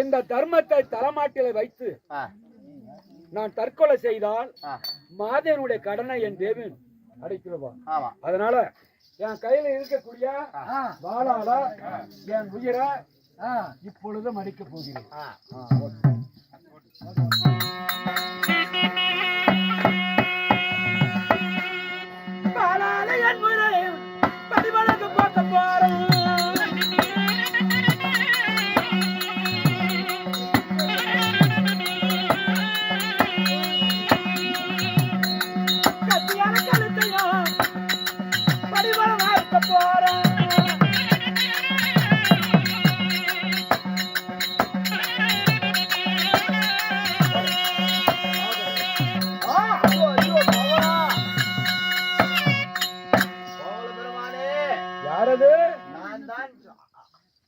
இந்த தர்மத்தை தலைமாட்டில வைத்து நான் தற்கொலை செய்தால் மாதேவனுடைய கடனை என் தேவன் அடைக்கிறவா. அதனால என் கையில இருக்கக்கூடிய வாளால என் உயிரை இப்பொழுது மடிக்க போகிறேன். என் உயிரை படிவழக்கு பார்க்க போறேன்.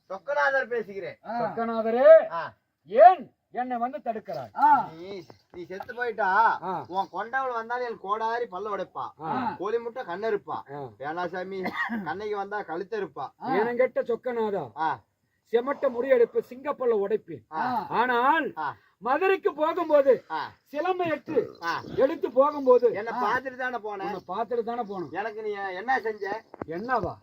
சொக்கநாதர் பேசுகிறேன். சொக்கநாதரே, ஏன் என்னை வந்து தடுக்கிறாய்? நீ செத்து போயிட்டா உன் கொண்டாவில் வந்தாலும் என் கோடாரி பல்ல உடைப்பா, கோழி முட்டை கண்ண இருப்பா, வேணாசாமி கண்ணைக்கு வந்தா கழுத்த இருப்பா. ஏனங்கெட்ட சொக்கநாதா, செமட்ட முறியெடுப்பு சிங்கப்பல்ல உடைப்பேன். ஆனால் மதுரைக்கு போகும்போது சிலம்பை எடுத்து போகும்போது என்ன பாத்துட்டு தானே போனேன். பாத்துட்டு தானே போனோம். எனக்கு நீ என்ன செஞ்ச? என்னவா?